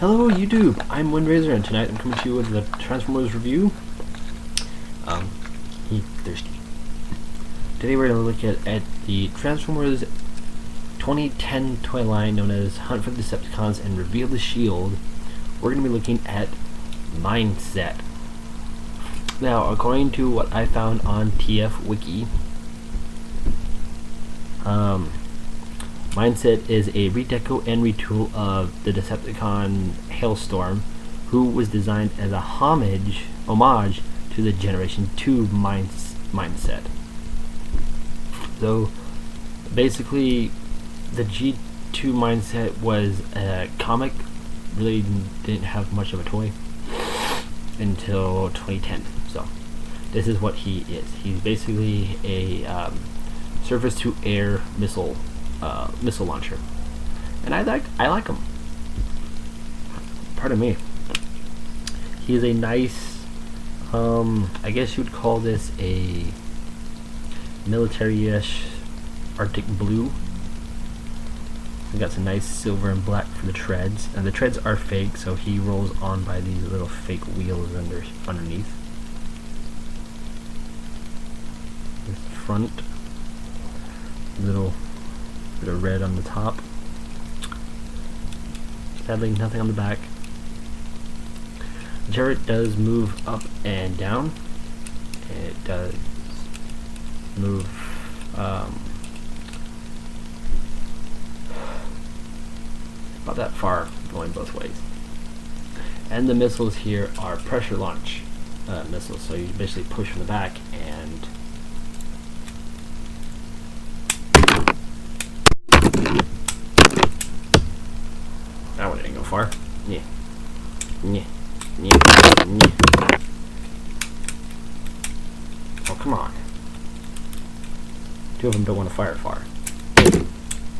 Hello YouTube, I'm Windraiser, and tonight I'm coming to you with the Transformers review. Thirsty. Today we're going to look at the Transformers 2010 toy line known as Hunt for the Decepticons and Reveal the Shield. We're going to be looking at Mindset. Now, according to what I found on TF Wiki, Mindset is a redeco and retool of the Decepticon Hailstorm, who was designed as a homage to the Generation 2 Mindset. So basically, the G2 Mindset was a comic, really didn't have much of a toy until 2010. So this is what he is. He's basically a surface-to-air missile launcher, and I like him. Pardon me. He is a nice, I guess you would call this a military-ish Arctic blue. We got some nice silver and black for the treads, and the treads are fake, so he rolls on by these little fake wheels underneath. This front, little bit of red on the top. Sadly, nothing on the back. The turret does move up and down. It does move about that far, going both ways. And the missiles here are pressure launch missiles, so you basically push from the back and that one didn't go far. Yeah. Oh, come on. Two of them don't want to fire far.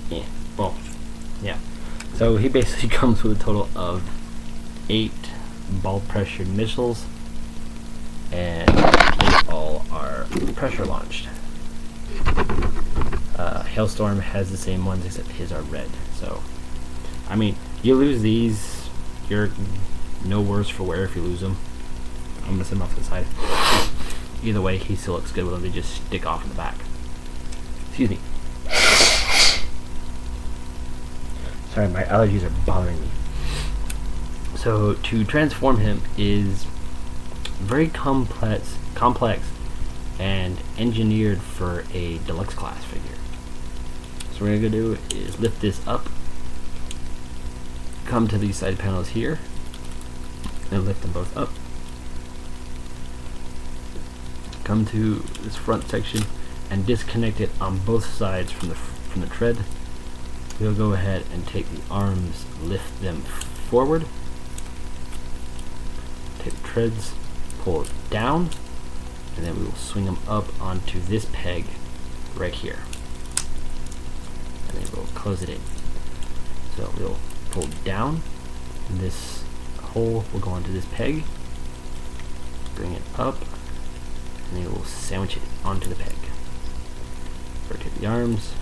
Yeah. Well, yeah. So he basically comes with a total of 8 ball pressured missiles, and they all are pressure launched. Hailstorm has the same ones, except his are red. So, I mean, you lose these, you're no worse for wear if you lose them. I'm gonna set them off to the side. Either way, he still looks good when they just stick off in the back. Excuse me. Sorry, my allergies are bothering me. So to transform him is very complex and engineered for a deluxe class figure. So what we're gonna do is lift this up, come to these side panels here, and lift them both up. Come to this front section and disconnect it on both sides from the tread. We'll go ahead and take the arms, lift them forward, take the treads, pull it down, and then we will swing them up onto this peg right here. And then we'll close it in. So we'll pull down, and this hole will go onto this peg, bring it up, and then we'll sandwich it onto the peg. Rotate the arms.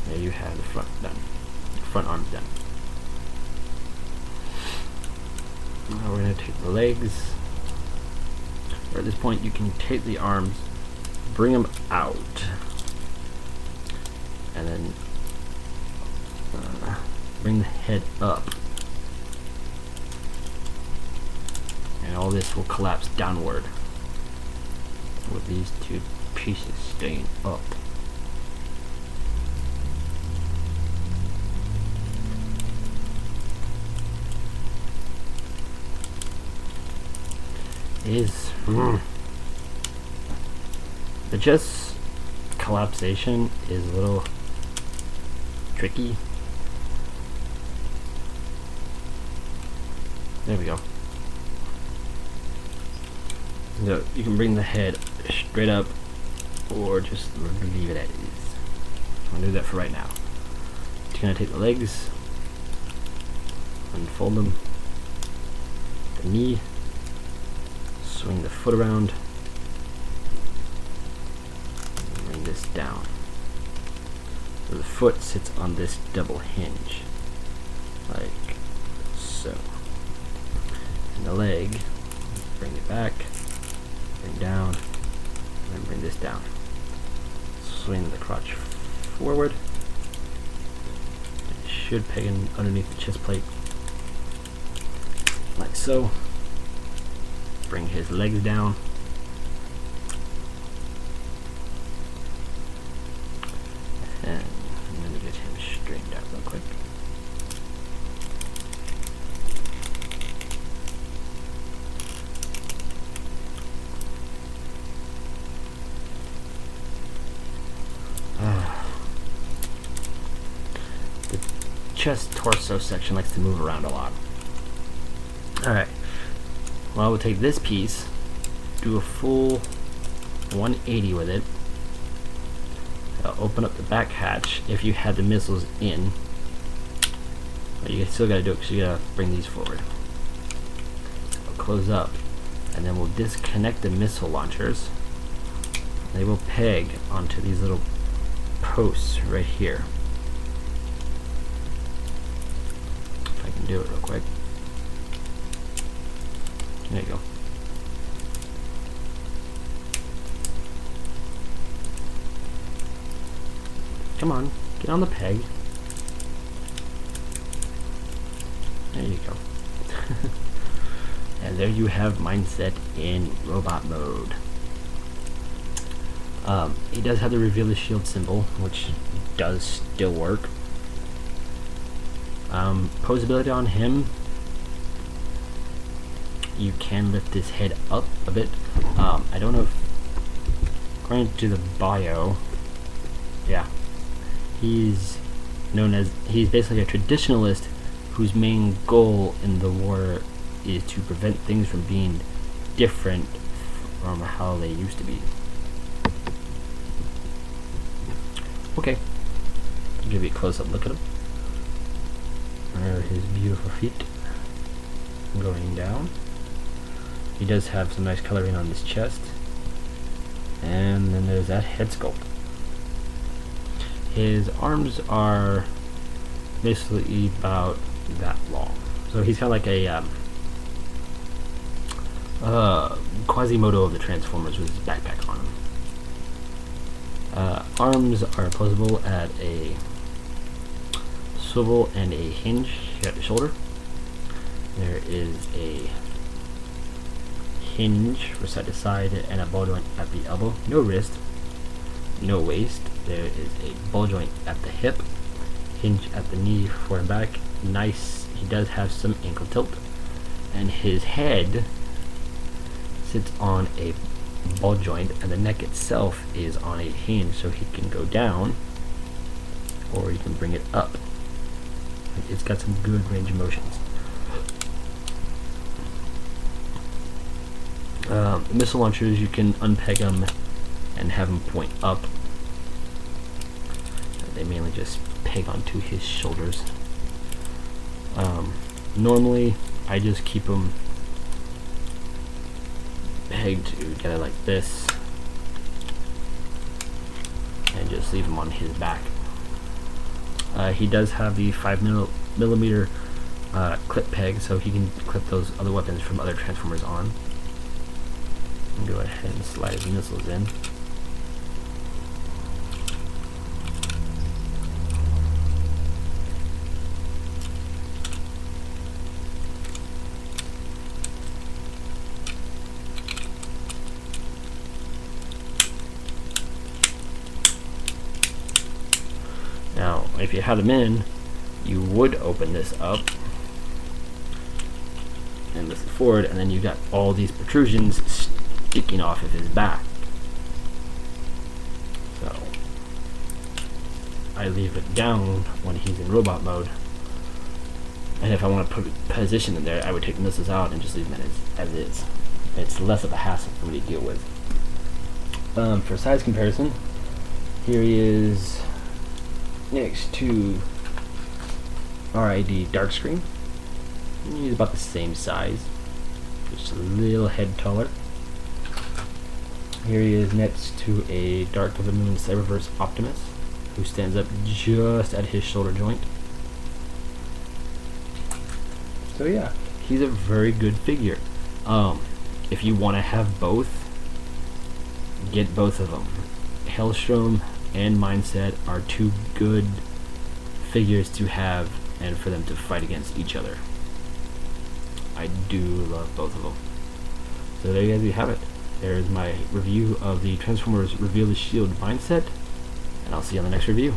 There you have the front done. Front arms done. Now we're going to take the legs. Or at this point, you can take the arms, bring them out, and then bring the head up. And all this will collapse downward with these two pieces staying up. The just collapsation is a little tricky. There we go. So you can bring the head straight up or just leave it as is. I'm gonna do that for right now. Just gonna take the legs, unfold them, the knee, swing the foot around, and bring this down. So the foot sits on this double hinge, like so. And the leg, bring it back, bring down, and then bring this down. Swing the crotch forward. It should peg in underneath the chest plate, like so. Bring his legs down. And let me get him straightened out real quick. The chest torso section likes to move around a lot. Alright. Well, we'll take this piece, do a full 180 with it. Open up the back hatch if you had the missiles in. But you still gotta do it because you gotta bring these forward. I'll close up, and then we'll disconnect the missile launchers. They will peg onto these little posts right here. If I can do it real quick. There you go. Come on, get on the peg. There you go. And there you have Mindset in robot mode. He does have to reveal the shield symbol, which does still work. Posability on him, you can lift his head up a bit. I don't know if, according to the bio, yeah, he's basically a traditionalist whose main goal in the war is to prevent things from being different from how they used to be. Okay, I'll give you a close-up look at him. There are his beautiful feet going down. He does have some nice coloring on his chest. And then there's that head sculpt. His arms are basically about that long. So he's kind of like a Quasimodo of the Transformers with his backpack on him. Arms are opposable at a swivel and a hinge here at the shoulder. There is a hinge for side to side and a ball joint at the elbow. No wrist, no waist. There is a ball joint at the hip, hinge at the knee, forward and back. Nice. He does have some ankle tilt, and his head sits on a ball joint, and the neck itself is on a hinge, so he can go down, or you can bring it up. It's got some good range of motions. Missile launchers, you can unpeg them and have them point up. They mainly just peg onto his shoulders. Normally, I just keep them pegged together like this and just leave him on his back. He does have the 5mm clip peg, so he can clip those other weapons from other Transformers on. And go ahead and slide his missiles in. Now, if you had them in, you would open this up and lift it forward, and then you got all these protrusions sticking off of his back. So I leave it down when he's in robot mode, and if I want to put a position in there, I would take the missiles out and just leave them as is. It's less of a hassle for me to deal with. For size comparison, here he is next to RID Dark Screen. He's about the same size, just a little head taller. Here he is next to a Dark of the Moon Cyberverse Optimus, who stands up just at his shoulder joint. So yeah, he's a very good figure. If you want to have both, get both of them. Hellstrom and Mindset are two good figures to have and for them to fight against each other. I do love both of them. So there you have it. There's my review of the Transformers Reveal the Shield Mindset, and I'll see you on the next review.